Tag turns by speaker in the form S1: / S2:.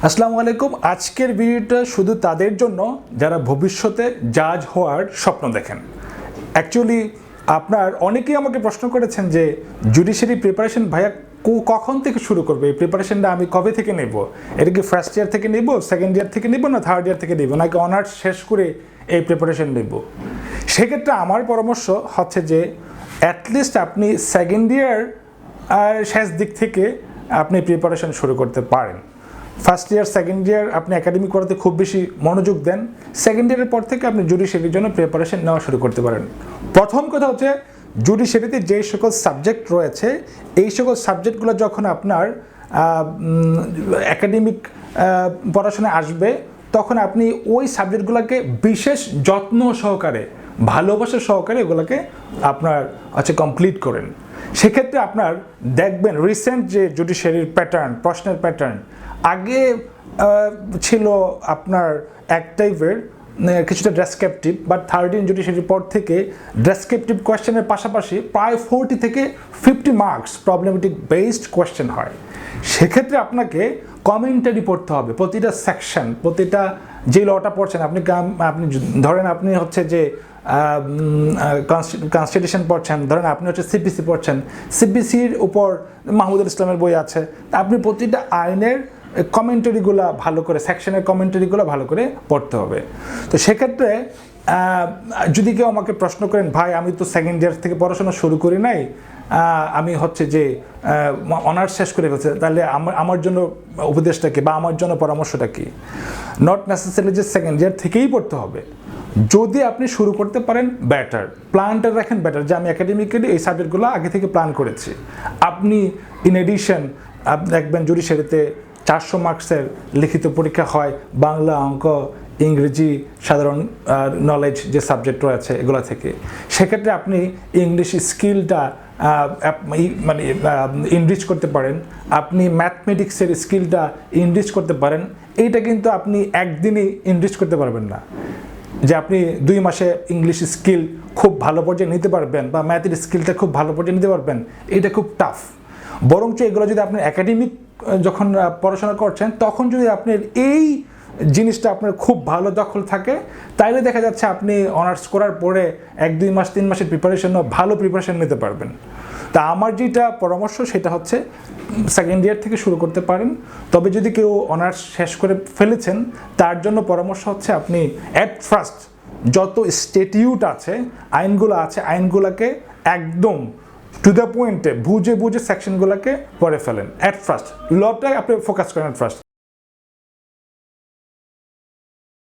S1: আসসালামু আলাইকুম। আজকের ভিডিওটা শুধু তাদের জন্য যারা ভবিষ্যতে জাজ হওয়ার স্বপ্ন দেখেন। অ্যাকচুয়ালি আপনার অনেকেই আমাকে প্রশ্ন করেছেন যে জুডিশিয়ারি প্রিপারেশন ভাইয়া কখন থেকে শুরু করবে, এই প্রিপারেশনটা আমি কবে থেকে নেব? এটা কি ফার্স্ট ইয়ার থেকে নেব, সেকেন্ড ইয়ার থেকে নেব, না থার্ড ইয়ার থেকে নেব, নাকি অনার্স শেষ করে এই প্রিপারেশন নেব? সেক্ষেত্রে আমার পরামর্শ হচ্ছে যে অ্যাটলিস্ট আপনি সেকেন্ড ইয়ার শেষ দিক থেকে আপনি প্রিপারেশন শুরু করতে পারেন। ফার্স্ট ইয়ার সেকেন্ড ইয়ার আপনি একাডেমিক করাতে খুব বেশি মনোযোগ দেন, সেকেন্ড ইয়ারের পর থেকে আপনি জুডিশিয়ারির জন্য প্রিপারেশন নেওয়া শুরু করতে পারেন। প্রথম কথা হচ্ছে জুডিশিয়ারিতে যে সকল সাবজেক্ট রয়েছে এই সকল সাবজেক্টগুলো যখন আপনার একাডেমিক পড়াশোনা আসবে তখন আপনি ওই সাবজেক্টগুলোকে বিশেষ যত্ন সহকারে ভালোবাসা সহকারে এগুলোকে আপনার কমপ্লিট করেন। সেক্ষেত্রে আপনার দেখবেন রিসেন্ট যে জুডিশিয়ারির প্যাটার্ন, প্রশ্নের প্যাটার্ন আগে ছিল আপনার এক টাইপের কিছুটা ডেসক্রিপটিভ, বাট 13 জুডিশিয়ারির পর থেকে ডেসক্রিপটিভ কোয়েশ্চেনের পাশাপাশি প্রায় 40 থেকে 50 মার্কস প্রবলেমেটিক বেসড কোয়েশ্চেন হয়। সেক্ষেত্রে আপনাকে কমেন্টারি পড়তে হবে প্রতিটা সেকশন, প্রতিটা যে লটা পড়ছেন আপনি ধরেন আপনি হচ্ছে যে কনস্টিটিউশন পড়ছেন, ধরেন আপনি হচ্ছে সিপিসি পড়ছেন, সিপিসির উপর মাহমুদুল ইসলামের বই আছে, আপনি প্রতিটা আইনের কমেন্টারিগুলো ভালো করে, সেকশনের কমেন্টারিগুলো ভালো করে পড়তে হবে। তো সেক্ষেত্রে যদি কেউ আমাকে প্রশ্ন করেন ভাই আমি তো সেকেন্ড ইয়ার থেকে পড়াশোনা শুরু করি নাই, আমি হচ্ছে যে অনার্স শেষ করে ফেলছে, তাহলে আমার জন্য উপদেশটা কি বা আমার জন্য পরামর্শটা কি? নট নেসেসারি যে সেকেন্ড ইয়ার থেকেই পড়তে হবে। যদি আপনি শুরু করতে পারেন বেটার, প্ল্যানটা রাখেন বেটার, যে আমি একাডেমিক্যালি এই সাবজেক্টগুলো আগে থেকে প্ল্যান করেছি। আপনি ইন এডিশন দেখবেন জুডিশিয়ারিতে 400 মার্কসের লিখিত পরীক্ষা হয় বাংলা, অঙ্ক, ইংরেজি, সাধারণ নলেজ যে সাবজেক্ট রয়েছে এগুলো থেকে। সেক্ষেত্রে আপনি ইংলিশ স্কিলটা মানে ইনরিচ করতে পারেন, আপনি ম্যাথমেটিক্সের স্কিলটা ইনরিচ করতে পারেন। এইটা কিন্তু আপনি একদিনই ইনরিচ করতে পারবেন না, যে আপনি 2 মাসে ইংলিশ স্কিল খুব ভালো পর্যায়ে নিতে পারবেন বা ম্যাথের স্কিলটা খুব ভালো পর্যায়ে নিতে পারবেন, এটা খুব টাফ। বরঞ্চ এগুলো যদি আপনি একাডেমিক যখন পড়াশোনা করছেন তখন যদি আপনার এই জিনিসটা আপনার খুব ভালো দখল থাকে, তাইলে দেখা যাচ্ছে আপনি অনার্স করার পরে 1-2 মাস 3 মাসের প্রিপারেশনও ভালো প্রিপারেশন নিতে পারবেন। তা আমার যেটা পরামর্শ সেটা হচ্ছে সেকেন্ড ইয়ার থেকে শুরু করতে পারেন। তবে যদি কেউ অনার্স শেষ করে ফেলেছেন তার জন্য পরামর্শ হচ্ছে আপনি অ্যাট ফার্স্ট যত স্ট্যাটিউট আছে, আইনগুলো আছে, আইনগুলোকে একদম টু দ্য পয়েন্টে বুঝে সেকশনগুলোকে পড়ে ফেলেন। অ্যাট ফার্স্ট লটাই আপনি ফোকাস করেন অ্যাট ফার্স্ট।